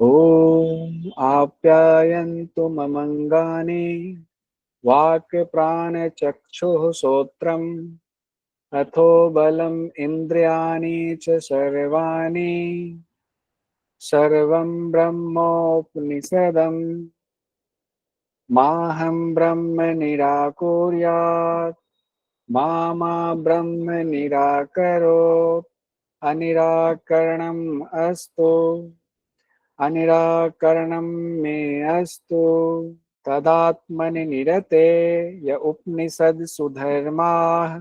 ॐ आप्यायन्तु ममङ्गानि वाक् प्राणचक्षुः श्रोत्रम् अथो बलम् इन्द्रियाणि च सर्वाणि सर्वं ब्रह्मोपनिषदम् माहं ब्रह्म निराकुर्यात् मा ब्रह्म निराकरोत् अनिराकरणम् अस्तु अनिराकरणं मे अस्तु तदात्मनि निरते य उपनिषत्सु धर्माः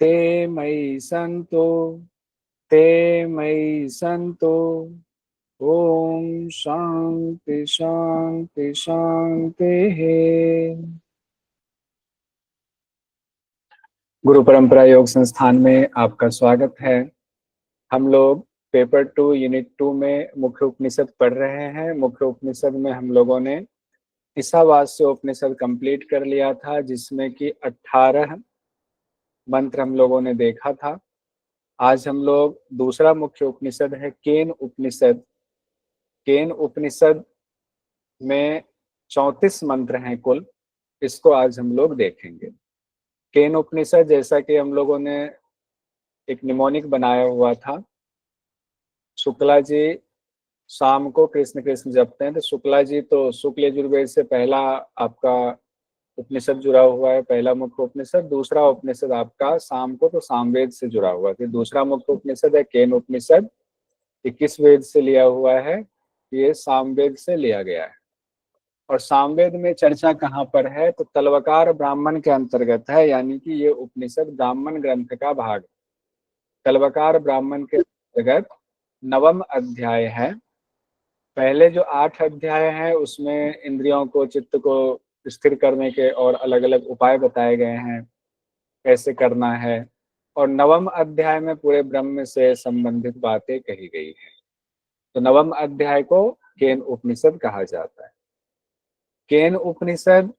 ते मयि सन्तु ओम शांति शांति शांति है। गुरु परंपरा योग संस्थान में आपका स्वागत है। हम लोग पेपर 2 यूनिट 2 में मुख्य उपनिषद पढ़ रहे हैं। मुख्य उपनिषद में हम लोगों ने ईशावास्य उपनिषद कंप्लीट कर लिया था, जिसमें कि 18 मंत्र हम लोगों ने देखा था। आज हम लोग दूसरा मुख्य उपनिषद है केन उपनिषद। केन उपनिषद में 34 मंत्र हैं कुल। इसको आज हम लोग देखेंगे। केन उपनिषद, जैसा कि हम लोगों ने एक निमोनिक बनाया हुआ था, शुक्ला जी शाम को कृष्ण कृष्ण जपते हैं, तो शुक्ला जी तो शुक्ल यजुर्वेद से पहला आपका उपनिषद जुड़ा हुआ है, पहला मुख्य उपनिषद। दूसरा उपनिषद आपका शाम को तो सामवेद से जुड़ा हुआ है। दूसरा मुख्य उपनिषद है केन उपनिषद। 21 वेद से लिया हुआ है, ये सामवेद से लिया गया है। और सामवेद में चर्चा कहाँ पर है, तो तलवकार ब्राह्मण के अंतर्गत है, यानी कि ये उपनिषद ब्राह्मण ग्रंथ का भाग। तलवकार ब्राह्मण के अंतर्गत 9वां अध्याय है। पहले जो 8 अध्याय हैं उसमें इंद्रियों को, चित्त को स्थिर करने के और अलग अलग उपाय बताए गए हैं, कैसे करना है। और 9वां अध्याय में पूरे ब्रह्म से संबंधित बातें कही गई है। तो 9वां अध्याय को केन उपनिषद कहा जाता है। केन उपनिषद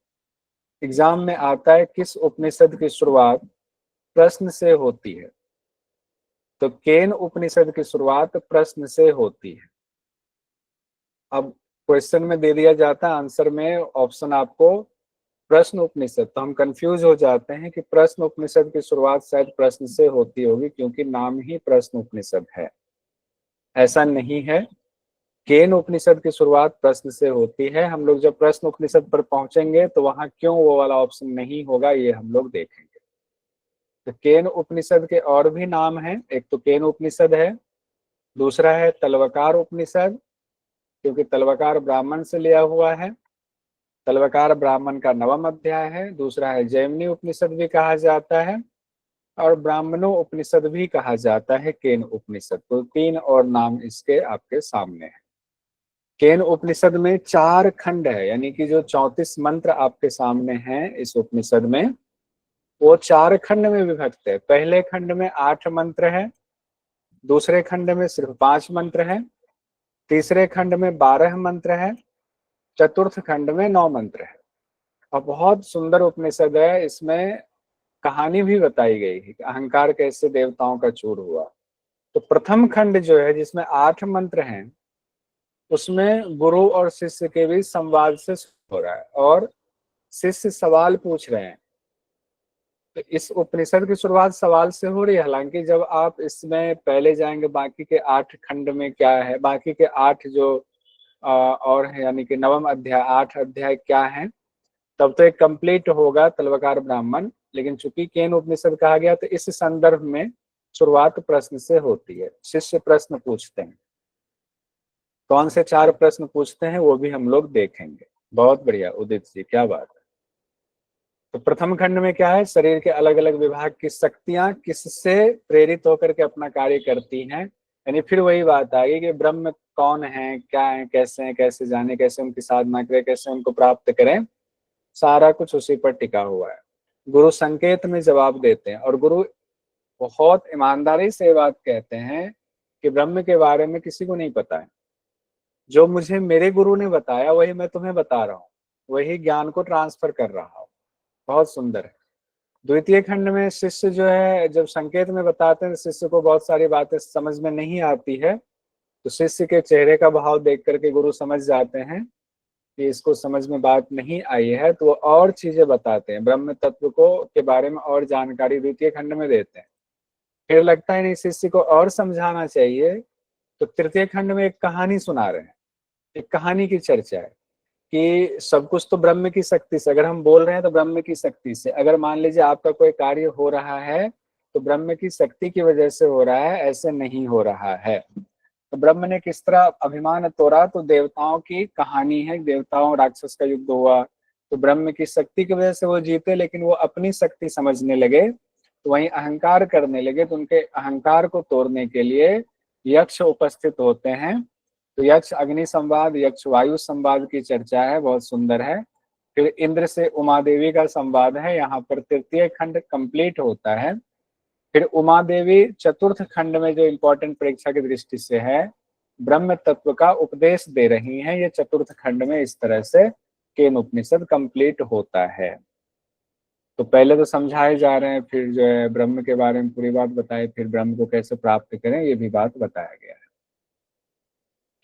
एग्जाम में आता है, किस उपनिषद की शुरुआत प्रश्न से होती है। तो केन उपनिषद की शुरुआत प्रश्न से होती है। अब क्वेश्चन में दे दिया जाता है, आंसर में ऑप्शन आपको प्रश्न उपनिषद, तो हम कंफ्यूज हो जाते हैं कि प्रश्न उपनिषद की शुरुआत शायद प्रश्न से होती होगी, क्योंकि नाम ही प्रश्न उपनिषद है। ऐसा नहीं है, केन उपनिषद की शुरुआत प्रश्न से होती है। हम लोग जब प्रश्न उपनिषद पर पहुंचेंगे तो वहां क्यों वो वाला ऑप्शन नहीं होगा, ये हम लोग देखेंगे। तो केन उपनिषद के और भी नाम हैं। एक तो केन उपनिषद है, दूसरा है तलवकार उपनिषद, क्योंकि तलवकार ब्राह्मण से लिया हुआ है। तलवकार ब्राह्मण का 9वां अध्याय है। दूसरा है जैमिनी उपनिषद भी कहा जाता है, और ब्राह्मणों उपनिषद भी कहा जाता है केन उपनिषद। तो 3 और नाम इसके आपके सामने है। केन उपनिषद में 4 खंड है, यानी कि जो 34 मंत्र आपके सामने हैं इस उपनिषद में, वो 4 खंड में विभक्त है। पहले खंड में 8 मंत्र है, दूसरे खंड में सिर्फ 5 मंत्र है, तीसरे खंड में 12 मंत्र है, चतुर्थ खंड में 9 मंत्र है। और बहुत सुंदर उपनिषद है। इसमें कहानी भी बताई गई है कि अहंकार कैसे देवताओं का चूर हुआ। तो प्रथम खंड जो है, जिसमें 8 मंत्र हैं, उसमें गुरु और शिष्य के बीच संवाद से हो रहा है, और शिष्य सवाल पूछ रहे हैं। तो इस उपनिषद की शुरुआत सवाल से हो रही है। हालांकि जब आप इसमें पहले जाएंगे, बाकी के 8 खंड में क्या है, बाकी के 8 जो और है, यानी कि 9वां अध्याय, 8 अध्याय क्या है, तब तो एक कंप्लीट होगा तलवकार ब्राह्मण। लेकिन चूंकि केन उपनिषद कहा गया, तो इस संदर्भ में शुरुआत प्रश्न से होती है। शिष्य प्रश्न पूछते हैं। कौन से 4 प्रश्न पूछते हैं वो भी हम लोग देखेंगे। बहुत बढ़िया उदित जी, क्या बात है। तो प्रथम खंड में क्या है, शरीर के अलग अलग विभाग की शक्तियां किससे प्रेरित होकर के अपना कार्य करती हैं। यानी फिर वही बात आ गई कि ब्रह्म कौन है, क्या है, कैसे हैं, कैसे जाने, कैसे उनकी साधना करें, कैसे उनको प्राप्त करें, सारा कुछ उसी पर टिका हुआ है। गुरु संकेत में जवाब देते हैं, और गुरु बहुत ईमानदारी से बात कहते हैं कि ब्रह्म के बारे में किसी को नहीं पता है। जो मुझे मेरे गुरु ने बताया वही मैं तुम्हें बता रहा हूँ, वही ज्ञान को ट्रांसफर कर रहा हूँ। बहुत सुंदर है। द्वितीय खंड में शिष्य जो है, जब संकेत में बताते हैं, शिष्य को बहुत सारी बातें समझ में नहीं आती है, तो शिष्य के चेहरे का भाव देख करके गुरु समझ जाते हैं कि इसको समझ में बात नहीं आई है, तो वो और चीजें बताते हैं, ब्रह्म तत्व को के बारे में और जानकारी द्वितीय खंड में देते हैं। फिर लगता है नहीं शिष्य को और समझाना चाहिए, तो तृतीय खंड में एक कहानी सुना रहे हैं। एक कहानी की चर्चा है कि सब कुछ तो ब्रह्म की शक्ति से, अगर हम बोल रहे हैं तो ब्रह्म की शक्ति से। अगर मान लीजिए आपका कोई कार्य हो रहा है तो ब्रह्म की शक्ति की वजह से हो रहा है, ऐसे नहीं हो रहा है। तो ब्रह्म ने किस तरह अभिमान तोड़ा, तो देवताओं की कहानी है, देवताओं राक्षस का युद्ध हुआ, तो ब्रह्म की शक्ति की वजह से वो जीते, लेकिन वो अपनी शक्ति समझने लगे, तो वहीं अहंकार करने लगे, तो उनके अहंकार को तोड़ने के लिए यक्ष उपस्थित होते हैं। तो यक्ष अग्नि संवाद, यक्ष वायु संवाद की चर्चा है, बहुत सुंदर है। फिर इंद्र से उमा देवी का संवाद है, यहाँ पर तृतीय खंड कंप्लीट होता है। फिर उमा देवी चतुर्थ खंड में जो इम्पोर्टेंट परीक्षा की दृष्टि से है, ब्रह्म तत्व का उपदेश दे रही हैं। ये चतुर्थ खंड में इस तरह से केन उपनिषद कंप्लीट होता है। तो पहले तो समझाए जा रहे हैं, फिर जो है ब्रह्म के बारे में पूरी बात बताए, फिर ब्रह्म को कैसे प्राप्त करें ये भी बात बताया गया है।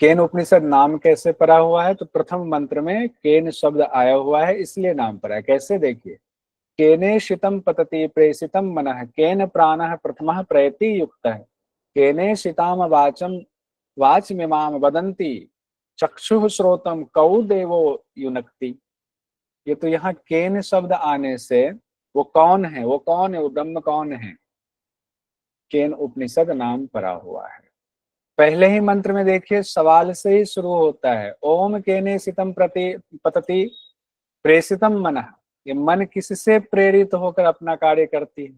केन उपनिषद नाम कैसे पड़ा हुआ है, तो प्रथम मंत्र में केन शब्द आया हुआ है, इसलिए नाम पड़ा है। कैसे, देखिए, केने शितम पतति प्रेषितम मनः, केन प्राणः प्रथमः प्रयति युक्तः, केने शिताम वाचम वाचमिमाम वदन्ति, चक्षुः श्रोतम कौ देवो युनक्ति। ये तो यहाँ केन शब्द आने से वो कौन है, वो कौन है, वो ब्रह्म कौन है, केन उपनिषद नाम पड़ा हुआ है। पहले ही मंत्र में देखिए सवाल से ही शुरू होता है, ओम केने सितम प्रति पतति प्रेषितम मनः। ये मन किससे प्रेरित होकर अपना कार्य करती है,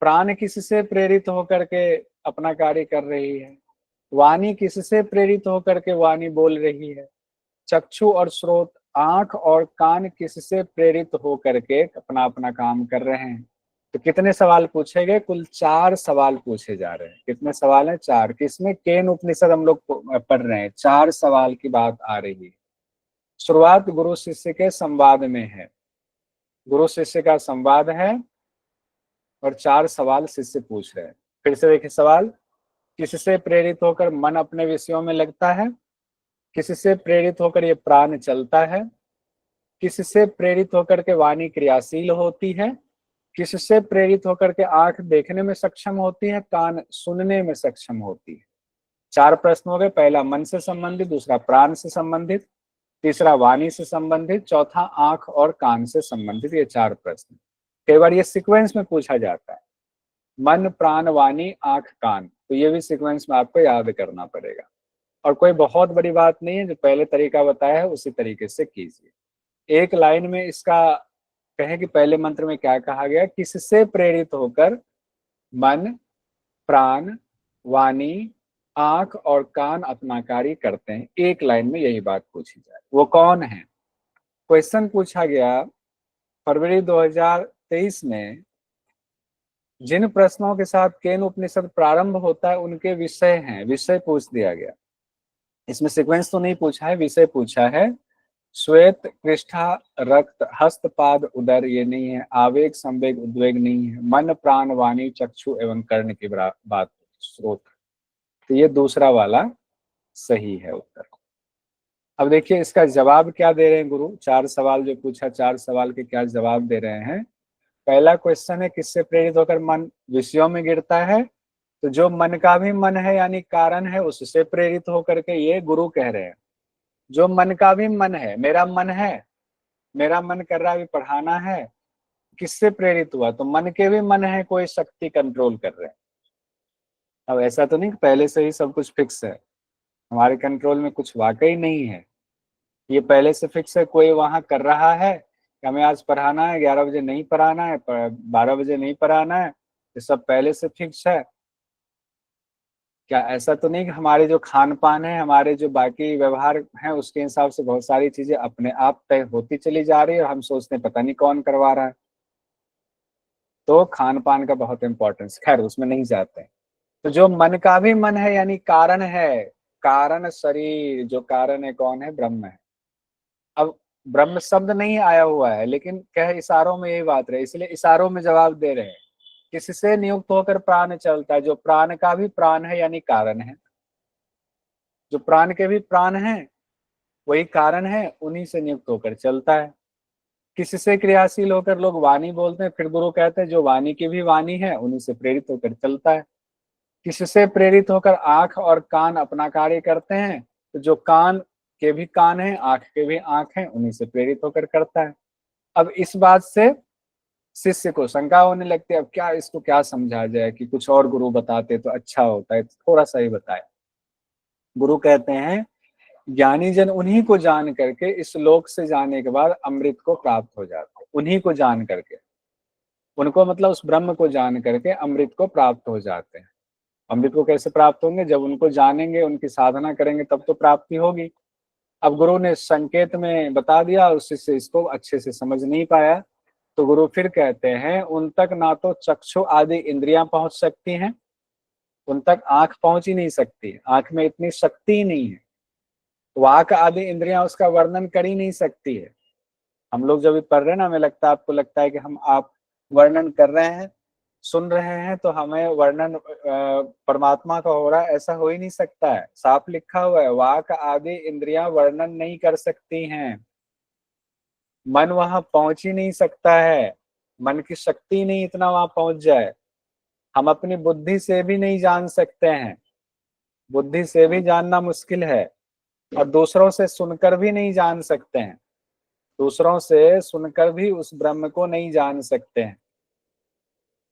प्राण किससे प्रेरित होकर के अपना कार्य कर रही है, वाणी किससे प्रेरित होकर के वाणी बोल रही है, चक्षु और स्रोत आंख और कान किससे प्रेरित होकर के अपना अपना काम कर रहे हैं। तो कितने सवाल पूछे गए, कुल 4 सवाल पूछे जा रहे हैं। कितने सवाल हैं, 4। किसमें, केन उपनिषद हम लोग पढ़ रहे हैं, 4 सवाल की बात आ रही है। शुरुआत गुरु शिष्य के संवाद में है, गुरु शिष्य का संवाद है और 4 सवाल शिष्य पूछ रहे हैं। फिर से देखिए सवाल, किससे प्रेरित होकर मन अपने विषयों में लगता है, किससे प्रेरित होकर ये प्राण चलता है, किससे प्रेरित होकर के वाणी क्रियाशील होती है, किससे प्रेरित होकर के आंख देखने में सक्षम होती है, कान सुनने में सक्षम होती है। 4 प्रश्न हो गए, पहला मन से संबंधित, दूसरा प्राण से संबंधित, तीसरा वाणी से संबंधित, चौथा आंख और कान से संबंधित। ये 4 प्रश्न कई बार ये सीक्वेंस में पूछा जाता है, मन प्राण वाणी आंख कान, तो ये भी सीक्वेंस में आपको याद करना पड़ेगा। और कोई बहुत बड़ी बात नहीं है, जो पहले तरीका बताया है उसी तरीके से कीजिए। एक लाइन में इसका कहें कि पहले मंत्र में क्या कहा गया, किससे प्रेरित होकर मन प्राण वाणी आंख और कान अपना कार्य करते हैं। एक लाइन में यही बात पूछी जाए, वो कौन है। क्वेश्चन पूछा गया फरवरी 2023 में, जिन प्रश्नों के साथ केन उपनिषद प्रारंभ होता है उनके विषय हैं, विषय पूछ दिया गया। इसमें सीक्वेंस तो नहीं पूछा है, विषय पूछा है। श्वेत कृष्ठा रक्त हस्तपाद उदर, ये नहीं है। आवेग संवेग उद्वेग नहीं है। मन प्राण वाणी चक्षु एवं कर्ण की बात, स्रोत, तो ये दूसरा वाला सही है उत्तर। अब देखिए इसका जवाब क्या दे रहे हैं गुरु, 4 सवाल जो पूछा, 4 सवाल के क्या जवाब दे रहे हैं। पहला क्वेश्चन है, किससे प्रेरित होकर मन विषयों में गिरता है, तो जो मन का भी मन है यानी कारण है, उससे प्रेरित होकर के, ये गुरु कह रहे हैं। जो मन का भी मन है, मेरा मन है, मेरा मन कर रहा है अभी पढ़ाना है, किससे प्रेरित हुआ, तो मन के भी मन है, कोई शक्ति कंट्रोल कर रहे हैं। अब ऐसा तो नहीं कि पहले से ही सब कुछ फिक्स है, हमारे कंट्रोल में कुछ वाकई नहीं है, ये पहले से फिक्स है। कोई वहां कर रहा है कि हमें आज पढ़ाना है, 11 बजे नहीं पढ़ाना है, 12 बजे नहीं पढ़ाना है, ये सब पहले से फिक्स है क्या। ऐसा तो नहीं कि हमारे जो खान पान है, हमारे जो बाकी व्यवहार है, उसके हिसाब से बहुत सारी चीजें अपने आप तय होती चली जा रही है और हम सोचते हैं पता नहीं कौन करवा रहा है। तो खान पान का बहुत इंपॉर्टेंस, खैर उसमें नहीं जाते हैं। तो जो मन का भी मन है यानी कारण है, कारण शरीर, जो कारण है कौन है, ब्रह्म है। अब ब्रह्म शब्द नहीं आया हुआ है, लेकिन कह इशारों में यही बात रहे, इसलिए इशारों में जवाब दे रहे हैं। किससे नियुक्त होकर प्राण चलता है, जो प्राण का भी प्राण है यानी कारण है। जो प्राण के भी प्राण हैं, वही कारण है, उन्हीं से नियुक्त होकर चलता है। किससे क्रियाशील होकर लोग वाणी बोलते हैं, फिर गुरु कहते हैं जो वाणी की भी वाणी है, उन्हीं से प्रेरित होकर चलता है। किससे प्रेरित होकर आंख और कान अपना कार्य करते हैं, तो जो कान के भी कान हैं, आंख के भी आंख हैं, उन्हीं से प्रेरित होकर करता है। अब इस बात से शिष्य को शंका होने लगती है, अब क्या इसको क्या समझा जाए, कि कुछ और गुरु बताते तो अच्छा होता है, थोड़ा सा ही बताए। गुरु कहते हैं ज्ञानी जन उन्हीं को जान करके इस लोक से जाने के बाद अमृत को प्राप्त हो जाते हैं। उन्हीं को जान करके, उनको मतलब उस ब्रह्म को जान करके अमृत को प्राप्त हो जाते हैं। अमृत को कैसे प्राप्त होंगे, जब उनको जानेंगे, उनकी साधना करेंगे, तब तो प्राप्ति होगी। अब गुरु ने संकेत में बता दिया, उससे इसको अच्छे से समझ नहीं पाया, तो गुरु फिर कहते हैं उन तक ना तो चक्षु आदि इंद्रियां पहुंच सकती हैं, उन तक आंख पहुंच ही नहीं सकती, आंख में इतनी शक्ति ही नहीं है, वाक आदि इंद्रियां उसका वर्णन कर ही नहीं सकती है। हम लोग जब भी पढ़ रहे हैं ना, हमें लगता है, आपको लगता है कि हम आप वर्णन कर रहे हैं, सुन रहे हैं, तो हमें वर्णन परमात्मा का हो रहा है, ऐसा हो ही नहीं सकता है। साफ लिखा हुआ है, वाक आदि इंद्रियां वर्णन नहीं कर सकती हैं, मन वहां पहुंच ही नहीं सकता है, मन की शक्ति नहीं इतना वहां पहुंच जाए। हम अपनी बुद्धि से भी नहीं जान सकते हैं, बुद्धि से भी जानना मुश्किल है, और दूसरों से सुनकर भी नहीं जान सकते हैं, दूसरों से सुनकर भी उस ब्रह्म को नहीं जान सकते हैं।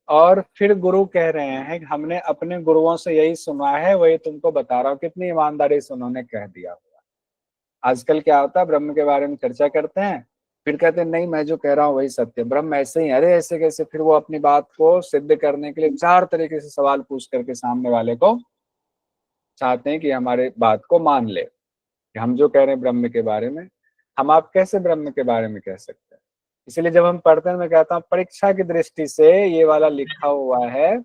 और फिर गुरु कह रहे हैं कि हमने अपने गुरुओं से यही सुना है, वही तुमको बता रहा हूँ। कितनी ईमानदारी से उन्होंने कह दिया हुआ। आजकल क्या होता है, ब्रह्म के बारे में चर्चा करते हैं, फिर कहते हैं नहीं मैं जो कह रहा हूँ वही सत्य, ब्रह्म ऐसे ही, अरे ऐसे कैसे। फिर वो अपनी बात को सिद्ध करने के लिए चार तरीके से सवाल पूछ करके सामने वाले को चाहते हैं कि हमारे बात को मान ले, कि हम जो कह रहे हैं ब्रह्म के बारे में, हम आप कैसे ब्रह्म के बारे में कह सकते हैं। इसलिए जब हम पढ़ते हैं, मैं कहता हूँ परीक्षा की दृष्टि से ये वाला लिखा हुआ है,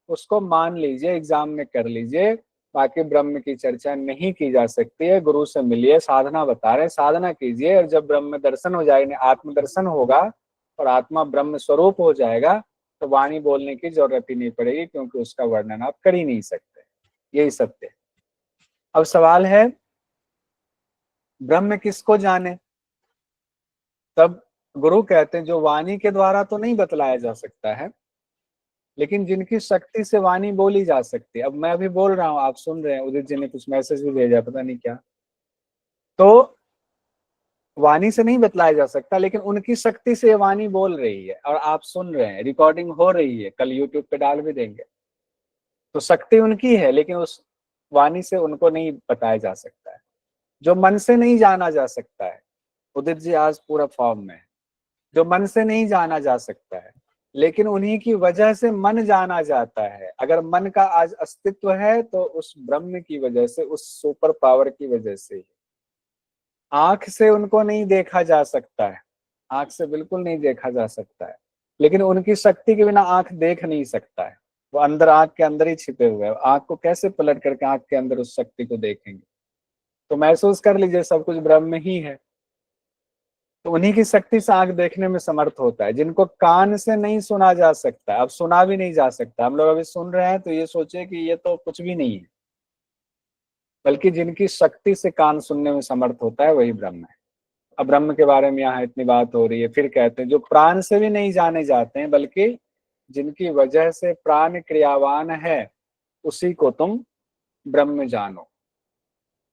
उसको मान लीजिए, एग्जाम में कर लीजिए, बाकी ब्रह्म की चर्चा नहीं की जा सकती है। गुरु से मिलिए, साधना बता रहे हैं, साधना कीजिए, और जब ब्रह्म दर्शन हो जाएगा, आत्मदर्शन होगा और आत्मा ब्रह्म स्वरूप हो जाएगा, तो वाणी बोलने की जरूरत ही नहीं पड़ेगी, क्योंकि उसका वर्णन आप कर ही नहीं सकते। यही सत्य है। अब सवाल है ब्रह्म किसको जाने, तब गुरु कहते हैं जो वाणी के द्वारा तो नहीं बतलाया जा सकता है, लेकिन जिनकी शक्ति से वाणी बोली जा सकती है। अब मैं अभी बोल रहा हूँ, आप सुन रहे हैं, उदित जी ने कुछ मैसेज भी भेजा, पता नहीं क्या, तो वाणी से नहीं बतलाया जा सकता, लेकिन उनकी शक्ति से वाणी बोल रही है और आप सुन रहे हैं, रिकॉर्डिंग हो रही है, कल यूट्यूब पे डाल भी देंगे। तो शक्ति उनकी है, लेकिन उस वाणी से उनको नहीं बताया जा सकता है। जो मन से नहीं जाना जा सकता है, उदित जी आज पूरा फॉर्म में है, जो मन से नहीं जाना जा सकता है, लेकिन उन्हीं की वजह से मन जाना जाता है। अगर मन का आज अस्तित्व है, तो उस ब्रह्म की वजह से, उस सुपर पावर की वजह से। आंख से उनको नहीं देखा जा सकता है, आंख से बिल्कुल नहीं देखा जा सकता है, लेकिन उनकी शक्ति के बिना आंख देख नहीं सकता है। वो अंदर, आंख के अंदर ही छिपे हुए हैं, आंख को कैसे पलट करके आंख के अंदर उस शक्ति को देखेंगे। तो महसूस कर लीजिए सब कुछ ब्रह्म ही है, तो उन्हीं की शक्ति से आंख देखने में समर्थ होता है। जिनको कान से नहीं सुना जा सकता, अब सुना भी नहीं जा सकता, हम लोग अभी सुन रहे हैं तो ये सोचे कि ये तो कुछ भी नहीं है, बल्कि जिनकी शक्ति से कान सुनने में समर्थ होता है, वही ब्रह्म है। अब ब्रह्म के बारे में यहाँ इतनी बात हो रही है, फिर कहते हैं जो प्राण से भी नहीं जाने जाते हैं, बल्कि जिनकी वजह से प्राण क्रियावान है, उसी को तुम ब्रह्म जानो।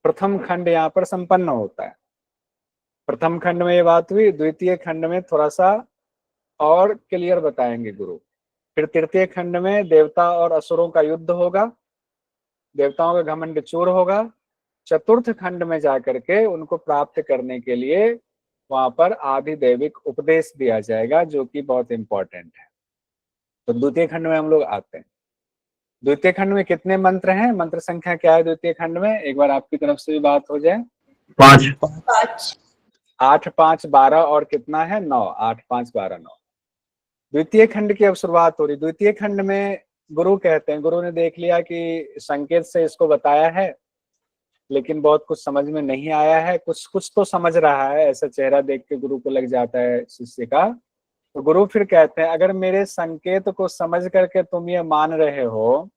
प्रथम खंड यहाँ पर संपन्न होता है। प्रथम खंड में ये बात हुई, द्वितीय खंड में थोड़ा सा और क्लियर बताएंगे गुरु। फिर तृतीय खंड में देवता और असुरों का युद्ध होगा, देवताओं का घमंड चूर होगा। चतुर्थ खंड में जाकर के उनको प्राप्त करने के लिए वहां पर आधिदैविक उपदेश दिया जाएगा, जो कि बहुत इंपॉर्टेंट है। तो द्वितीय खंड में हम लोग आते हैं। द्वितीय खंड में कितने मंत्र हैं, मंत्र संख्या क्या है द्वितीय खंड में, एक बार आपकी तरफ से भी बात हो जाए। 5 8 5 12 और कितना है 9, 8 5 12 9। द्वितीय खंड की अब शुरुआत हो रही। द्वितीय खंड में गुरु कहते हैं, गुरु ने देख लिया कि संकेत से इसको बताया है, लेकिन बहुत कुछ समझ में नहीं आया है, कुछ कुछ तो समझ रहा है, ऐसा चेहरा देख के गुरु को लग जाता है शिष्य का। तो गुरु फिर कहते हैं अगर मेरे संकेत को समझ करके तुम ये मान रहे हो,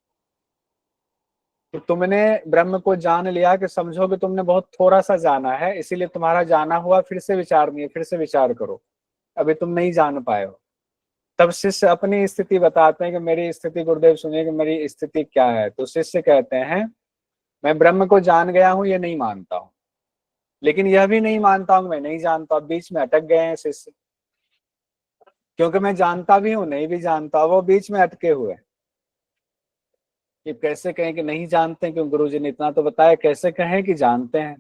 तो तुमने ब्रह्म को जान लिया कि समझो कि तुमने बहुत थोड़ा सा जाना है, इसीलिए तुम्हारा जाना हुआ, फिर से विचार नहीं है, फिर से विचार करो, अभी तुम नहीं जान पाए हो। तब शिष्य अपनी स्थिति बताते हैं कि मेरी स्थिति, गुरुदेव सुनिए कि मेरी स्थिति क्या है। तो शिष्य कहते हैं मैं ब्रह्म को जान गया हूं, ये नहीं मानता हूं, लेकिन यह भी नहीं मानता हूं मैं नहीं जानता। बीच में अटक गए हैं शिष्य, क्योंकि मैं जानता भी हूं नहीं भी जानता, वो बीच में अटके हुए हैं कि कैसे कहें कि नहीं जानते, क्योंकि गुरु जी ने इतना तो बताया, कैसे कहें कि जानते हैं,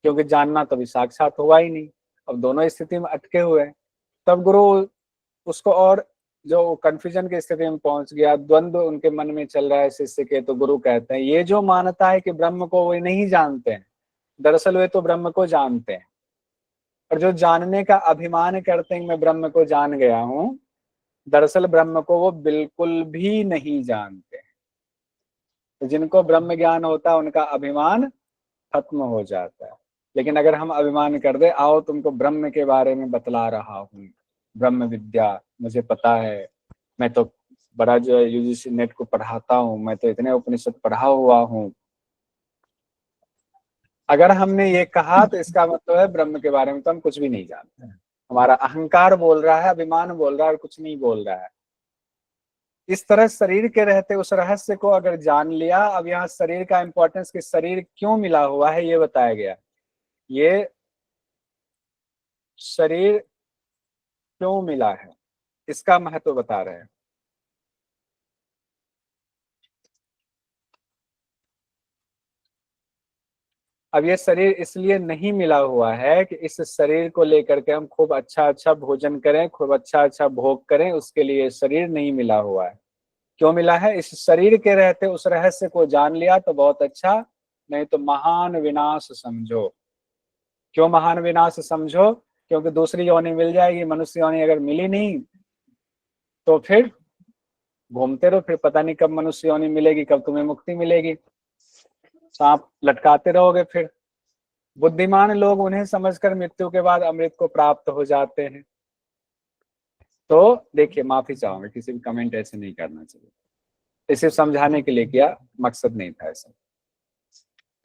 क्योंकि जानना तभी साक्षात हुआ ही नहीं। अब दोनों स्थिति में अटके हुए हैं। तब गुरु उसको, और जो कंफ्यूजन की स्थिति में पहुंच गया, द्वंद्व उनके मन में चल रहा है शिष्य के, तो गुरु कहते हैं ये जो मानता है कि ब्रह्म को वो नहीं जानते हैं, दरअसल वे तो ब्रह्म को जानते हैं। और जो जानने का अभिमान करते हैं मैं ब्रह्म को जान गया हूं, दरअसल ब्रह्म को वो बिल्कुल भी नहीं जानते। तो जिनको ब्रह्म ज्ञान होता है उनका अभिमान खत्म हो जाता है। लेकिन अगर हम अभिमान कर दे, आओ तुमको ब्रह्म के बारे में बतला रहा हूँ, ब्रह्म विद्या मुझे पता है, मैं तो बड़ा जो है यूजीसी नेट को पढ़ाता हूँ, मैं तो इतने उपनिषद पढ़ा हुआ हूँ, अगर हमने ये कहा तो इसका मतलब है ब्रह्म के बारे में तो हम कुछ भी नहीं जानते। हमारा अहंकार बोल रहा है, अभिमान बोल रहा है, और कुछ नहीं बोल रहा है। इस तरह शरीर के रहते उस रहस्य को अगर जान लिया, अब यहाँ शरीर का इंपॉर्टेंस कि शरीर क्यों मिला हुआ है ये बताया गया। ये शरीर क्यों मिला है इसका महत्व बता रहे हैं। अब ये शरीर इसलिए नहीं मिला हुआ है कि इस शरीर को लेकर के हम खूब अच्छा अच्छा भोजन करें, खूब अच्छा अच्छा भोग करें, उसके लिए शरीर नहीं मिला हुआ है। क्यों मिला है? इस शरीर के रहते उस रहस्य को जान लिया तो बहुत अच्छा, नहीं तो महान विनाश समझो। क्यों महान विनाश समझो? क्योंकि दूसरी योनि मिल जाएगी, मनुष्य योनि अगर मिली नहीं तो फिर घूमते रहो, फिर पता नहीं कब मनुष्य योनि मिलेगी, कब तुम्हें मुक्ति मिलेगी, सांप लटकाते रहोगे। फिर बुद्धिमान लोग उन्हें समझकर मृत्यु के बाद अमृत को प्राप्त हो जाते हैं। तो देखिए, माफी चाहूंगा, किसी भी कमेंट ऐसे नहीं करना चाहिए, इसे समझाने के लिए किया, मकसद नहीं था ऐसा।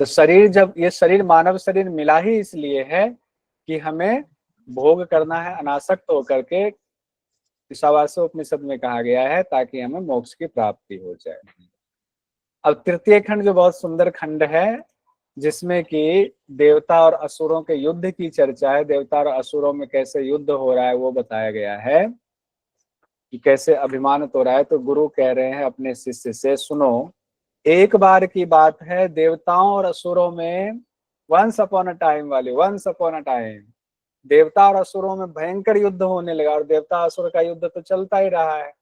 तो शरीर, जब ये शरीर मानव शरीर मिला ही इसलिए है कि हमें भोग करना है अनासक्त होकर के, ईशावास्य उपनिषद में कहा गया है, ताकि हमें मोक्ष की प्राप्ति हो जाए। अब तृतीय खंड जो बहुत सुंदर खंड है, जिसमें कि देवता और असुरों के युद्ध की चर्चा है, देवता और असुरों में कैसे युद्ध हो रहा है वो बताया गया है कि कैसे अभिमान तो रहा है। तो गुरु कह रहे हैं अपने शिष्य से, सुनो, एक बार की बात है, देवताओं और असुरों में वंस अपॉन अ टाइम वाली, वंस अपॉन अ टाइम देवता और असुरों में भयंकर युद्ध होने लगा। और देवता असुर का युद्ध तो चलता ही रहा है,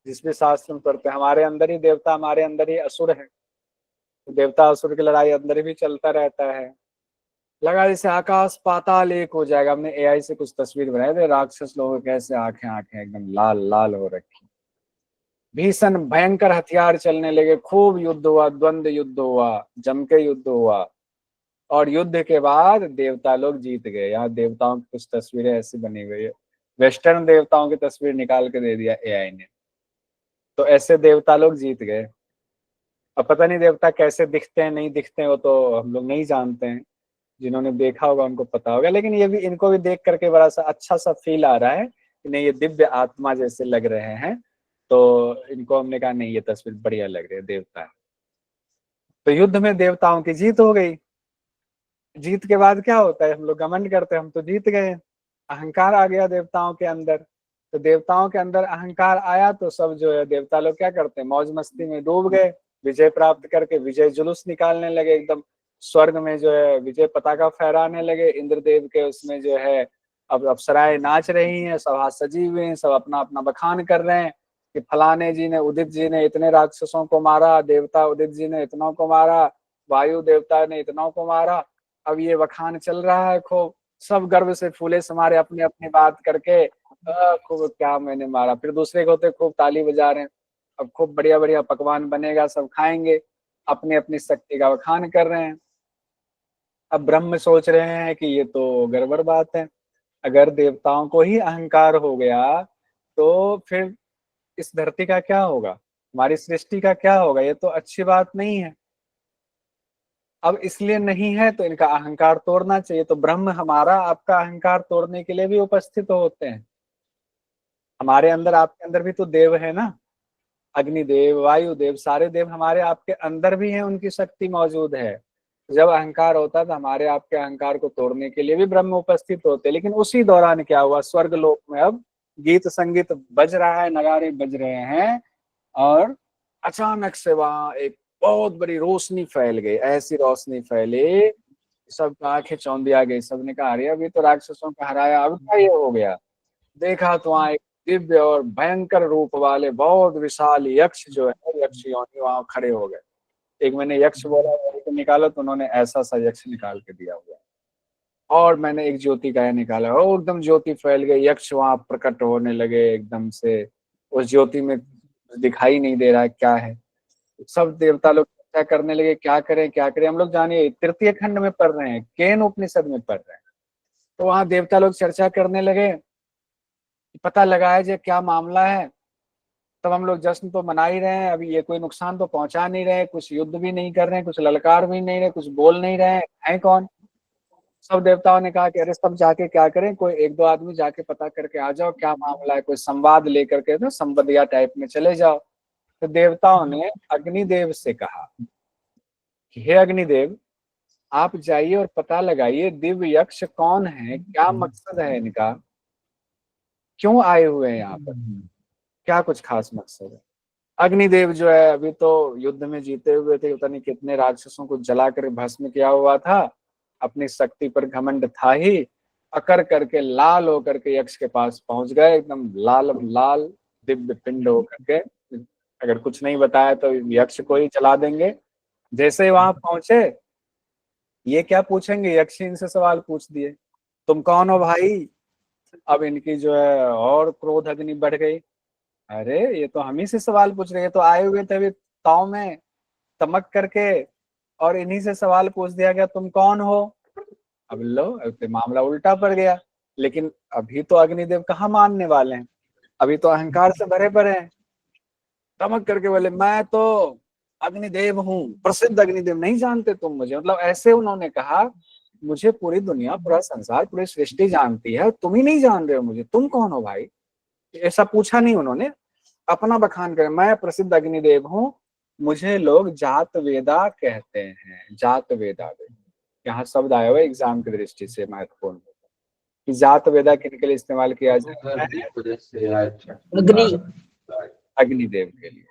जिस भी शास्त्र में पढ़ते हैं, हमारे अंदर ही देवता, हमारे अंदर ही असुर है, तो देवता असुर की लड़ाई अंदर भी चलता रहता है। लगा जैसे आकाश पाताल एक हो जाएगा। हमने एआई से कुछ तस्वीर बनाए थे, राक्षस लोगों के कैसे आंखें आंखें एकदम लाल लाल हो रखी, भीषण भयंकर हथियार चलने लगे, खूब युद्ध हुआ, द्वंद्व युद्ध हुआ, जम के युद्ध हुआ। और युद्ध के बाद देवता लोग जीत गए। यहाँ देवताओं की कुछ तस्वीरें ऐसी बनी हुई है, वेस्टर्न देवताओं की तस्वीर निकाल के दे दिया एआई ने। तो ऐसे देवता लोग जीत गए। अब पता नहीं देवता कैसे दिखते हैं नहीं दिखते हैं, वो तो हम लोग नहीं जानते हैं, जिन्होंने देखा होगा उनको पता होगा। लेकिन ये भी, इनको भी देख करके बड़ा सा अच्छा सा फील आ रहा है कि नहीं, ये दिव्य आत्मा जैसे लग रहे हैं। तो इनको हमने कहा नहीं, ये तस्वीर बढ़िया लग रही है, देवता है। तो युद्ध में देवताओं की जीत हो गई। जीत के बाद क्या होता है, हम लोग घमंड करते हैं, हम तो जीत गए। अहंकार आ गया देवताओं के अंदर। तो देवताओं के अंदर अहंकार आया तो सब जो है देवता लोग क्या करते हैं, मौज मस्ती में डूब गए, विजय प्राप्त करके विजय जुलूस निकालने लगे, एकदम स्वर्ग में जो है विजय पताका फहराने लगे। इंद्रदेव के उसमें जो है अब अप्सराएं नाच रही हैं, सब हाथ सजी हुए हैं, सब अपना अपना बखान कर रहे हैं कि फलाने जी ने, उदित जी ने इतने राक्षसों को मारा, देवता उदित जी ने इतनों को मारा, वायु देवता ने इतनों को मारा। अब ये बखान चल रहा है खूब, सब गर्व से फूले समारे अपनी अपनी बात करके, खूब क्या मैंने मारा। फिर दूसरे को होते खूब ताली बजा रहे हैं, अब खूब बढ़िया बढ़िया पकवान बनेगा, सब खाएंगे, अपनी अपनी शक्ति का बखान कर रहे हैं। अब ब्रह्म सोच रहे हैं कि ये तो गड़बड़ बात है, अगर देवताओं को ही अहंकार हो गया तो फिर इस धरती का क्या होगा, हमारी सृष्टि का क्या होगा, ये तो अच्छी बात नहीं है। अब इसलिए नहीं है तो इनका अहंकार तोड़ना चाहिए। तो ब्रह्म हमारा आपका अहंकार तोड़ने के लिए भी उपस्थित होते हैं। हमारे अंदर आपके अंदर भी तो देव है ना, अग्निदेव, वायुदेव, सारे देव हमारे आपके अंदर भी हैं, उनकी शक्ति मौजूद है। जब अहंकार होता है तो हमारे आपके अहंकार को तोड़ने के लिए भी ब्रह्म उपस्थित होते हैं। लेकिन उसी दौरान क्या हुआ, स्वर्ग लोक में अब गीत संगीत बज रहा है, नगाड़े बज रहे हैं, और अचानक से वहां एक बहुत बड़ी रोशनी फैल गई। ऐसी रोशनी फैली, सब आंखें चौंधी आ गई। सबने कहा अरे अभी तो राक्षसों का हराया, अब क्या ये हो गया। देखा तो वहां एक दिव्य और भयंकर रूप वाले बहुत विशाल यक्ष जो है, यक्ष योनि वहां खड़े हो गए। एक मैंने यक्ष बोला, वही को निकाला तो उन्होंने ऐसा सा यक्ष निकाल के दिया हुआ। और मैंने एक ज्योति का निकाला, और एकदम ज्योति फैल गई, यक्ष वहां प्रकट होने लगे एकदम से। उस ज्योति में दिखाई नहीं दे रहा है क्या है। सब देवता लोग चर्चा करने लगे, क्या करें क्या करें। हम लोग जानिए तृतीय खंड में पढ़ रहे हैं, केन उपनिषद में पढ़ रहे हैं। तो वहां देवता लोग चर्चा करने लगे, पता लगाया जाए क्या मामला है। तब हम लोग जश्न तो मना ही रहे हैं, अभी ये कोई नुकसान तो पहुंचा नहीं रहे, कुछ युद्ध भी नहीं कर रहे हैं, कुछ ललकार भी नहीं रहे, कुछ बोल नहीं रहे हैं कौन। सब देवताओं ने कहा कि अरे सब जाके क्या करें, कोई एक दो आदमी जाके पता करके आ जाओ क्या मामला है, कोई संवाद लेकर के तो संवदिया टाइप में चले जाओ। तो देवताओं ने अग्निदेव से कहा कि हे अग्निदेव, आप जाइए और पता लगाइए दिव्य यक्ष कौन है, क्या मकसद है इनका, क्यों आए हुए हैं यहाँ पर, क्या कुछ खास मकसद है। अग्निदेव जो है अभी तो युद्ध में जीते हुए थे, पता नहीं कितने राक्षसों को जलाकर भस्म किया हुआ था, अपनी शक्ति पर घमंड था ही। अकर करके लाल होकर के यक्ष के पास पहुंच गए, एकदम लाल लाल दिव्य पिंड होकर के। अगर कुछ नहीं बताया तो यक्ष को ही जला देंगे। जैसे ही वहां पहुंचे, ये क्या पूछेंगे, यक्ष इनसे सवाल पूछ दिए, तुम कौन हो भाई। अब इनकी जो है और क्रोध अग्नि बढ़ गई। अरे ये तो हम ही से सवाल पूछ रहे हैं, तो आए हुए थे अभी ताव में तमक करके, और इन्हीं से सवाल पूछ दिया गया तुम कौन हो। अब लो, अब तो मामला उल्टा पड़ गया। लेकिन अभी तो अग्निदेव कहाँ मानने वाले हैं, अभी तो अहंकार से भरे पड़े हैं। तमक करके बोले मैं तो अग्निदेव हूँ, प्रसिद्ध अग्निदेव, नहीं जानते तुम मुझे। मतलब ऐसे उन्होंने कहा, मुझे पूरी दुनिया, पूरा संसार, पूरी सृष्टि जानती है, तुम ही नहीं जान रहे हो मुझे, तुम कौन हो भाई। ऐसा पूछा नहीं उन्होंने, अपना बखान करें, मैं प्रसिद्ध अग्निदेव हूँ, मुझे लोग जात वेदा कहते हैं। जात वेदा, यहाँ शब्द आया हुआ एग्जाम की दृष्टि से महत्वपूर्ण कि जात वेदा किनके लिए इस्तेमाल किया जाता है, अग्नि। अग्निदेव के लिए।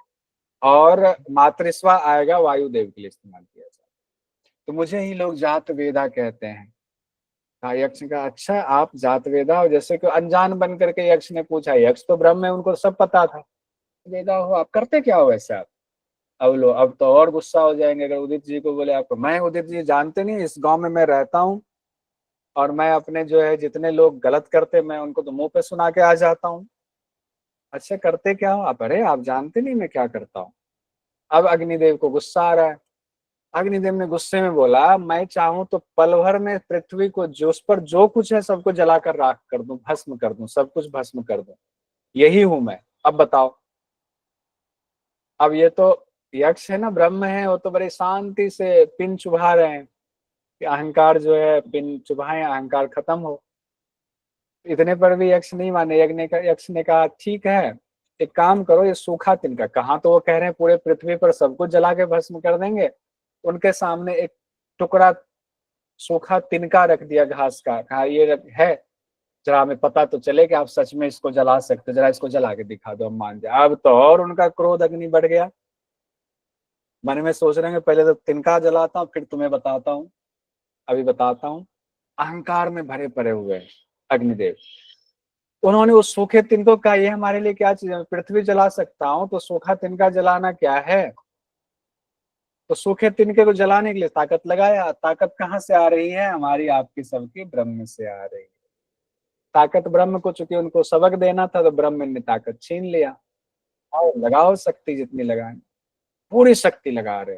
और मातृस्वा आएगा वायुदेव के लिए इस्तेमाल किया जाता है। तो मुझे ही लोग जात वेदा कहते हैं। यक्ष ने कहा अच्छा आप जात वेदा हो, जैसे कि अनजान बन करके यक्ष ने पूछा। यक्ष तो ब्रह्म है, उनको सब पता था। वेदा हो, आप करते क्या हो वैसे आप। अब लो, अब तो और गुस्सा हो जाएंगे अगर उदित जी को बोले आपको, मैं उदित जी जानते नहीं, इस गांव में मैं रहता हूँ, और मैं अपने जो है जितने लोग गलत करते मैं उनको तो मुंह पे सुना के आ जाता हूँ। अच्छा करते क्या हो आप, अरे आप जानते नहीं मैं क्या करता हूँ। अब अग्निदेव को गुस्सा आ रहा है। अग्निदेव ने गुस्से में बोला मैं चाहूं तो पल भर में पृथ्वी को, जो उस पर जो कुछ है सबको जलाकर राख कर दूं, भस्म कर दूं, सब कुछ भस्म कर दूं, यही हूं मैं। अब बताओ। अब ये तो यक्ष है ना, ब्रह्म है, वो तो बड़े शांति से पिन चुभा रहे हैं कि अहंकार जो है पिन चुभाए, अहंकार खत्म हो। इतने पर भी यक्ष नहीं माने। यक्ष ने कहा ठीक है, एक काम करो, ये सूखा तिनका, कहाँ तो वो कह रहे हैं पूरे पृथ्वी पर सबको जला के भस्म कर देंगे। उनके सामने एक टुकड़ा सूखा तिनका रख दिया घास का, कहा ये है, जरा हमें पता तो चले कि आप सच में इसको जला सकते हो, जरा इसको जला के दिखा दो, हम मान जाए। अब तो और उनका क्रोध अग्नि बढ़ गया। मन में सोच रहे हैं पहले तो तिनका जलाता हूँ, फिर तुम्हें बताता हूँ। अभी बताता हूँ। अहंकार में भरे पड़े हुए अग्निदेव, उन्होंने उस सूखे तिनकों का, ये हमारे लिए क्या चीज है, पृथ्वी जला सकता हूँ तो सूखा तिनका जलाना क्या है। तो सूखे तिनके को जलाने के लिए ताकत लगाया। ताकत कहाँ से आ रही है, हमारी आपकी सबकी ब्रह्म से आ रही है। ताकत ब्रह्म को, चूंकि उनको सबक देना था तो ब्रह्म ने ताकत छीन लिया। और लगाओ शक्ति जितनी लगानी, पूरी शक्ति लगा रहे।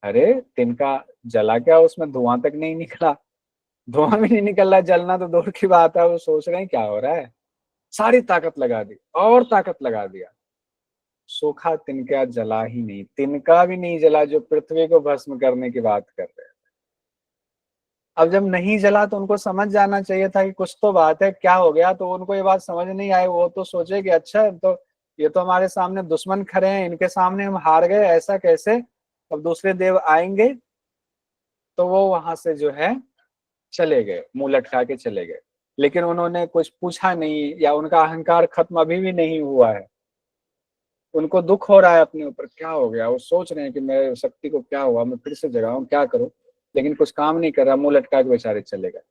अरे तिनका जला क्या, उसमें धुआं तक नहीं निकला, धुआं भी नहीं निकल रहा, जलना तो दूर की बात है। वो सोच रहे हैं क्या हो रहा है, सारी ताकत लगा दी और ताकत लगा दिया। सूखा तिनका जला ही नहीं, तिनका भी नहीं जला जो पृथ्वी को भस्म करने की बात कर रहे हैं। अब जब नहीं जला तो उनको समझ जाना चाहिए था कि कुछ तो बात है, क्या हो गया। तो उनको ये बात समझ नहीं आई। वो तो सोचे कि अच्छा, तो ये तो हमारे सामने दुश्मन खड़े हैं, इनके सामने हम हार गए, ऐसा कैसे, अब दूसरे देव आएंगे। तो वो वहां से जो है चले गए, मुंह लटका के चले गए। लेकिन उन्होंने कुछ पूछा नहीं, या उनका अहंकार खत्म अभी भी नहीं हुआ है। उनको दुख हो रहा है अपने ऊपर, क्या हो गया। वो सोच रहे हैं कि मेरे शक्ति को क्या हुआ, मैं फिर से जगाऊं, क्या करूं। लेकिन कुछ काम नहीं कर रहा, मुंह लटका के बेचारे चले गए।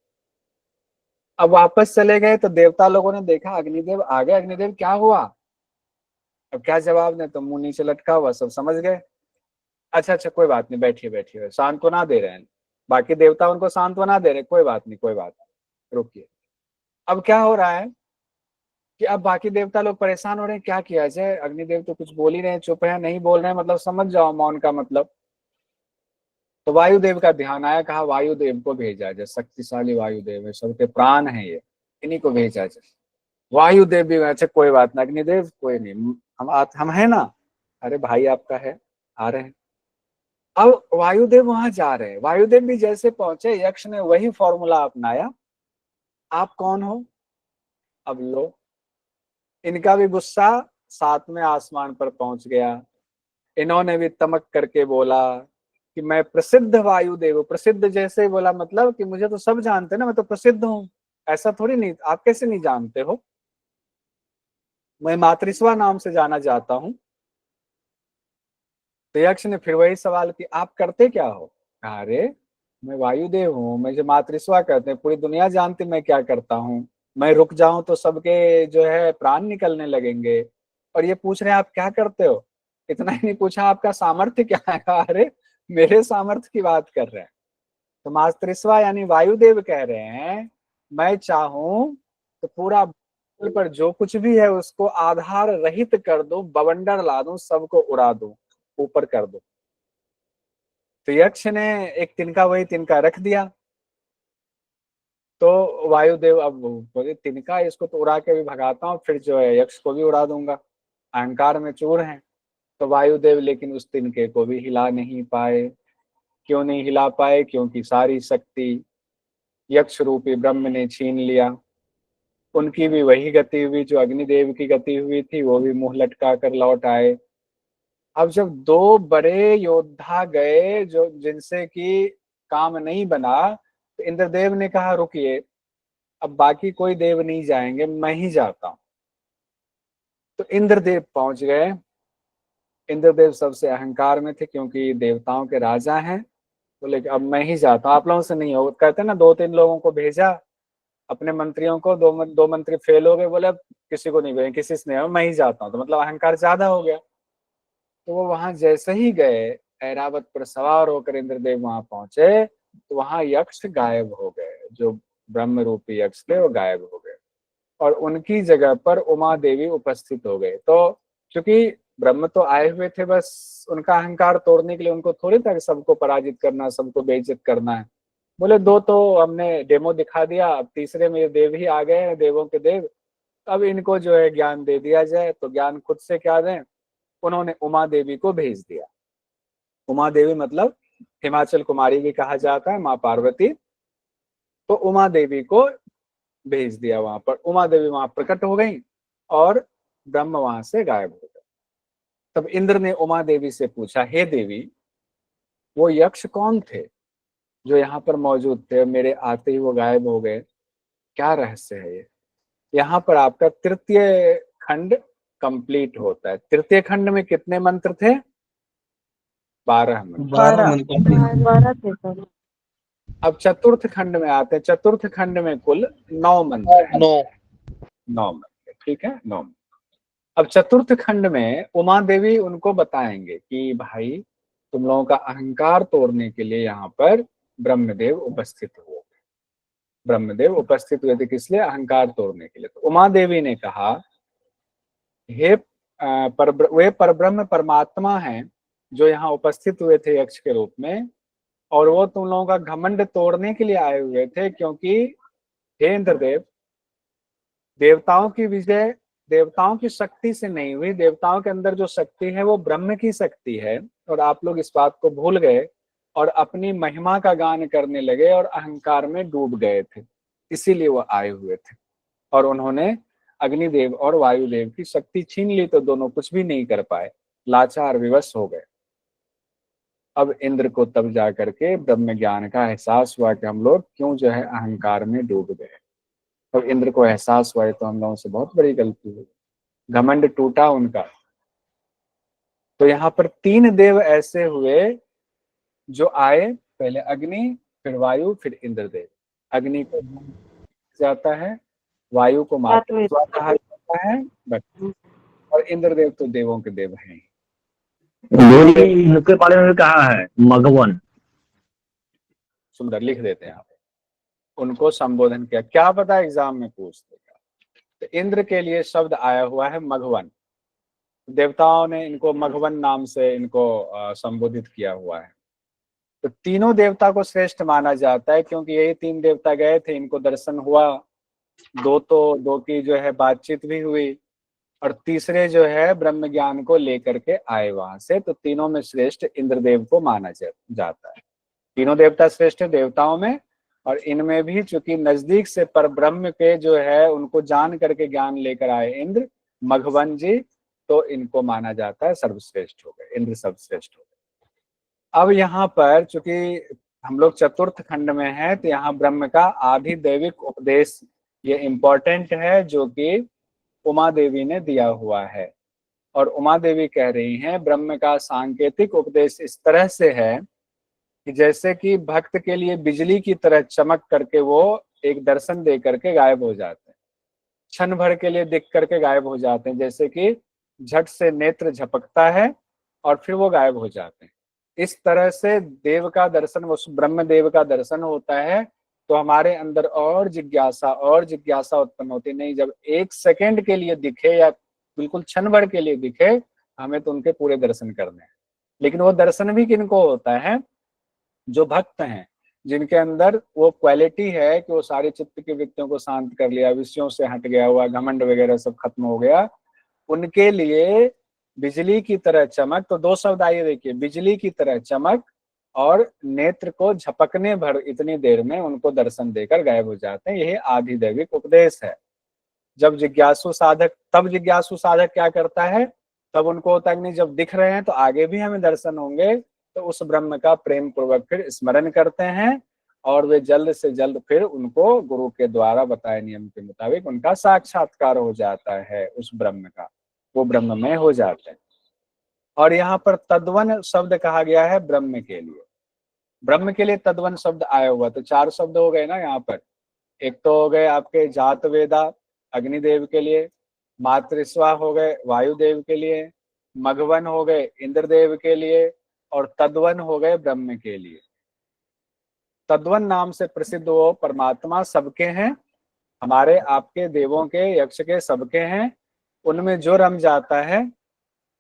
अब वापस चले गए तो देवता लोगों ने देखा अग्निदेव आ गए। अग्निदेव क्या हुआ, अब क्या जवाब दें। तो मुंह नीचे लटका हुआ, सब समझ गए। अच्छा अच्छा, कोई बात नहीं, बैठिए बैठिए, सांत्वना दे रहे हैं। बाकी देवता उनको सांत्वना दे रहे, कोई बात नहीं कोई बात नहीं, रुकिए। अब क्या हो रहा है कि अब बाकी देवता लोग परेशान हो रहे हैं, क्या किया जाए। अग्निदेव तो कुछ बोल ही रहे हैं, चुप है, नहीं बोल रहे हैं, मतलब समझ जाओ मौन का मतलब। तो वायुदेव का ध्यान आया, कहा वायुदेव को भेजा जाए, शक्तिशाली वायुदेव है, सबके प्राण है ये, इन्हीं को भेजा जाए। वायुदेव भी, अच्छा कोई बात ना अग्निदेव, कोई नहीं, हम है ना। अरे भाई आपका है, आ रहे हैं। अब वायुदेव वहां जा रहे हैं। वायुदेव भी जैसे पहुंचे, यक्ष ने वही फॉर्मूला अपनाया, आप कौन हो। अब लो, इनका भी गुस्सा सातवें आसमान पर पहुंच गया। इन्होंने भी तमक करके बोला कि मैं प्रसिद्ध वायुदेव हूँ। प्रसिद्ध जैसे बोला, मतलब कि मुझे तो सब जानते हैं ना, मैं तो प्रसिद्ध हूँ। ऐसा थोड़ी नहीं, आप कैसे नहीं जानते हो, मैं मातृस्वा नाम से जाना जाता हूँ। तो यक्ष ने फिर वही सवाल कि आप करते क्या हो। कहा, अरे मैं वायुदेव हूँ, मुझे मातृस्वा कहते हैं, पूरी दुनिया जानती मैं क्या करता हूँ। मैं रुक जाऊं तो सबके जो है प्राण निकलने लगेंगे। और ये पूछ रहे हैं आप क्या करते हो। इतना ही नहीं पूछा, आपका सामर्थ्य क्या है। कहा, अरे मेरे सामर्थ्य की बात कर रहे हैं। तो मातृस्वा यानी वायुदेव कह रहे हैं, मैं चाहूं तो पूरा पर जो कुछ भी है उसको आधार रहित कर दूं, बवंडर ला दूं, सबको उड़ा दूं, ऊपर कर दूं। तो यक्ष ने एक तिनका, वही तिनका रख दिया। तो वायुदेव अब बोले, तिनका इसको तो उड़ा के भी भगाता हूँ, फिर जो है यक्ष को भी उड़ा दूंगा, अहंकार में चूर हैं। तो वायुदेव लेकिन उस तिनके को भी हिला नहीं पाए। क्यों नहीं हिला पाए, क्योंकि सारी शक्ति यक्ष रूपी ब्रह्म ने छीन लिया। उनकी भी वही गति हुई जो अग्निदेव की गति हुई थी, वो भी मुंह लटका कर लौट आए। अब जब दो बड़े योद्धा गए जो जिनसे कि काम नहीं बना, तो इंद्रदेव ने कहा रुकिए, अब बाकी कोई देव नहीं जाएंगे, मैं ही जाता हूं। तो इंद्रदेव पहुंच गए। इंद्रदेव सबसे अहंकार में थे क्योंकि देवताओं के राजा हैं। बोले कि अब मैं ही जाता हूँ, आप लोगों से नहीं हो। कहते हैं ना, दो तीन लोगों को भेजा अपने मंत्रियों को, दो मंत्री फेल हो गए, बोले अब किसी को नहीं भेजे, किसी से नहीं हो, मैं ही जाता हूँ। तो मतलब अहंकार ज्यादा हो गया। तो वो वहां जैसे ही गए, ऐरावत पर सवार होकर इंद्रदेव वहां पहुंचे, तो वहां यक्ष गायब हो गए। जो ब्रह्म रूपी यक्ष थे वो गायब हो गए, और उनकी जगह पर उमा देवी उपस्थित हो गए। तो क्योंकि ब्रह्म तो आए हुए थे बस उनका अहंकार तोड़ने के लिए, उनको थोड़ी था कि सबको पराजित करना, सबको बेइज्जत करना है। बोले दो तो हमने डेमो दिखा दिया, अब तीसरे में देव ही आ गए हैं, देवों के देव, अब इनको जो है ज्ञान दे दिया जाए। तो ज्ञान खुद से क्या दें। उन्होंने उमा देवी को भेज दिया। उमा देवी मतलब हिमाचल कुमारी भी कहा जाता है, माँ पार्वती। तो उमा देवी को भेज दिया वहां पर। उमा देवी वहां प्रकट हो गई और ब्रह्म वहां से गायब हो गए। तब इंद्र ने उमा देवी से पूछा, हे देवी, वो यक्ष कौन थे जो यहाँ पर मौजूद थे, मेरे आते ही वो गायब हो गए, क्या रहस्य है ये। यहाँ पर आपका तृतीय खंड कंप्लीट होता है। तृतीय खंड में कितने मंत्र थे, 12 मंत्र। 12 मंत्र थे। 12 थे सर। अब चतुर्थ खंड में आते हैं। चतुर्थ खंड में कुल 9 मंत्र हैं। 9। 9 मंत्र, ठीक है, 9। अब चतुर्थ खंड में उमा देवी उनको बताएंगे कि भाई तुम लोगों का अहंकार तोड़ने के लिए यहाँ पर ब्रह्मदेव उपस्थित हुए। ब्रह्मदेव उपस्थित हुए थे किस लिए, अहंकार तोड़ने के लिए। तो उमा देवी ने कहा, हे वे परब्रह्म परमात्मा हैं जो यहाँ उपस्थित हुए थे यक्ष के रूप में, और वो तुम लोगों का घमंड तोड़ने के लिए आए हुए थे। क्योंकि हे इंद्रदेव, देवताओं की विजय देवताओं की शक्ति से नहीं हुई, देवताओं के अंदर जो शक्ति है वो ब्रह्म की शक्ति है। और आप लोग इस बात को भूल गए और अपनी महिमा का गान करने लगे और अहंकार में डूब गए थे, इसीलिए वो आए हुए थे। और उन्होंने अग्निदेव और वायुदेव की शक्ति छीन ली, तो दोनों कुछ भी नहीं कर पाए, लाचार विवश हो गए। अब इंद्र को तब जा करके ब्रह्म ज्ञान का एहसास हुआ कि हम लोग क्यों जो है अहंकार में डूब गए। और इंद्र को एहसास हुआ तो हम लोगों से बहुत बड़ी गलती हुई, घमंड टूटा उनका। तो यहाँ पर 3 देव ऐसे हुए जो आए, पहले अग्नि, फिर वायु, फिर इंद्रदेव। अग्नि को जाता है, वायु को मातृत्व कहा जाता है, बस। और इंद्रदेव तो देवों के देव हैं। गुरु जी मुख्य पाले में कहा है मघवन। सुंदर लिख देते हैं आप, उनको संबोधन किया, क्या पता एग्जाम में पूछ देगा। तो इंद्र के लिए शब्द आया हुआ है मघवन। देवताओं ने इनको मघवन नाम से इनको संबोधित किया हुआ है। तो तीनों देवता को श्रेष्ठ माना जाता है, क्योंकि यही 3 देवता गए थे, इनको दर्शन हुआ, दो की जो है बातचीत भी हुई, और तीसरे जो है ब्रह्म ज्ञान को लेकर के आए वहां से। तो तीनों में श्रेष्ठ इंद्रदेव को माना जाता है। तीनों देवता श्रेष्ठ देवताओं में, और इनमें भी चूंकि नजदीक से पर ब्रह्म के जो है उनको जान करके ज्ञान लेकर आए इंद्र मघवन जी, तो इनको माना जाता है सर्वश्रेष्ठ हो गए, इंद्र सर्वश्रेष्ठ हो गए। अब यहाँ पर चूंकि हम लोग चतुर्थ खंड में हैं, तो यहाँ ब्रह्म का आधिदैविक उपदेश ये इम्पोर्टेंट है, जो कि उमा देवी ने दिया हुआ है। और उमा देवी कह रही हैं ब्रह्म का सांकेतिक उपदेश इस तरह से है कि जैसे कि भक्त के लिए बिजली की तरह चमक करके वो एक दर्शन दे करके गायब हो जाते हैं, क्षण भर के लिए दिख करके गायब हो जाते हैं, जैसे कि झट से नेत्र झपकता है और फिर वो गायब हो जाते हैं। इस तरह से देव का दर्शन, वो ब्रह्म देव का दर्शन होता है, तो हमारे अंदर और जिज्ञासा उत्पन्न होती नहीं। जब 1 सेकंड के लिए दिखे या बिल्कुल क्षण भर के लिए दिखे, हमें तो उनके पूरे दर्शन करने हैं। लेकिन वो दर्शन भी किनको होता है? जो भक्त हैं, जिनके अंदर वो क्वालिटी है कि वो सारे चित्त की वृत्तियों को शांत कर लिया, विषयों से हट गया हुआ, घमंड वगैरह सब खत्म हो गया, उनके लिए बिजली की तरह चमक। तो 2 शब्द आइए देखिए, बिजली की तरह चमक और नेत्र को झपकने भर इतनी देर में उनको दर्शन देकर गायब हो जाते हैं। यही आधिदैविक उपदेश है। जब जिज्ञासु साधक तब जिज्ञासु साधक क्या करता है? तब उनको होता है कि नहीं, जब दिख रहे हैं तो आगे भी हमें दर्शन होंगे, तो उस ब्रह्म का प्रेम पूर्वक फिर स्मरण करते हैं, और वे जल्द से जल्द फिर उनको गुरु के द्वारा बताए नियम के मुताबिक उनका साक्षात्कार हो जाता है उस ब्रह्म का, वो ब्रह्म में हो जाते हैं। और यहाँ पर तद्वन शब्द कहा गया है ब्रह्म के लिए। ब्रह्म के लिए तद्वन शब्द आया हुआ, तो 4 शब्द हो गए ना यहाँ पर। एक तो हो गए आपके जात वेदा अग्निदेव के लिए, मातृस्वा हो गए वायुदेव के लिए, मघवन हो गए इंद्रदेव के लिए, और तद्वन हो गए ब्रह्म के लिए। तद्वन नाम से प्रसिद्ध वो परमात्मा सबके हैं, हमारे आपके देवों के यक्ष के सबके हैं। उनमें जो रम जाता है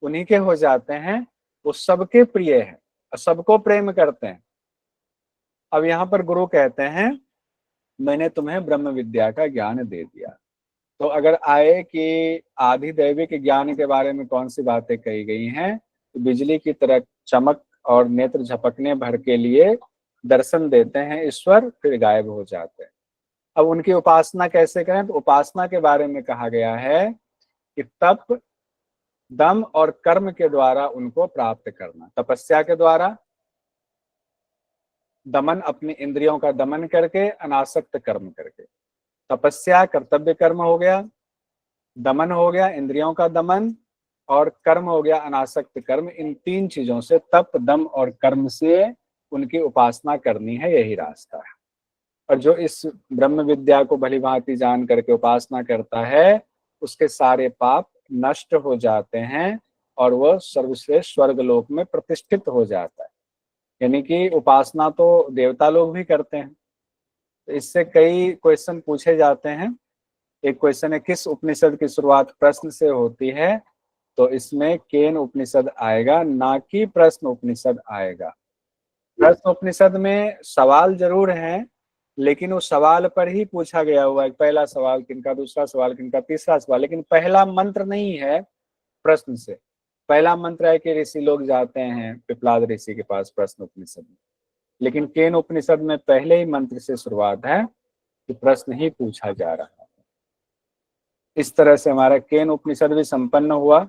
उन्हीं के हो जाते हैं, वो सबके प्रिय है और सबको प्रेम करते हैं। अब यहाँ पर गुरु कहते हैं मैंने तुम्हें ब्रह्म विद्या का ज्ञान दे दिया। तो अगर आए कि आधिदैविक ज्ञान के बारे में कौन सी बातें कही गई हैं, तो बिजली की तरह चमक और नेत्र झपकने भर के लिए दर्शन देते हैं ईश्वर, फिर गायब हो जाते हैं। अब उनकी उपासना कैसे करें? तो उपासना के बारे में कहा गया है कि तप, दम और कर्म के द्वारा उनको प्राप्त करना। तपस्या के द्वारा, दमन अपनी इंद्रियों का दमन करके, अनासक्त कर्म करके। तपस्या कर्तव्य कर्म हो गया, दमन हो गया इंद्रियों का दमन, और कर्म हो गया अनासक्त कर्म। इन 3 चीजों से, तप दम और कर्म से उनकी उपासना करनी है, यही रास्ता है। और जो इस ब्रह्म विद्या को भली भांति जान करके उपासना करता है, उसके सारे पाप नष्ट हो जाते हैं और वह सर्वश्रेष्ठ स्वर्ग लोक में प्रतिष्ठित हो जाता है। यानी कि उपासना तो देवता लोग भी करते हैं। तो इससे कई क्वेश्चन पूछे जाते हैं। एक क्वेश्चन है किस उपनिषद की शुरुआत प्रश्न से होती है, तो इसमें केन उपनिषद आएगा, ना कि प्रश्न उपनिषद आएगा। प्रश्न उपनिषद में सवाल जरूर हैं, लेकिन उस सवाल पर ही पूछा गया हुआ है, पहला सवाल किनका, दूसरा सवाल किनका, तीसरा सवाल, लेकिन पहला मंत्र नहीं है प्रश्न से। पहला मंत्र है कि ऋषि लोग जाते हैं पिपलाद ऋषि के पास प्रश्न उपनिषद में, लेकिन केन उपनिषद में पहले ही मंत्र से शुरुआत है कि प्रश्न ही पूछा जा रहा है। इस तरह से हमारा केन उपनिषद भी संपन्न हुआ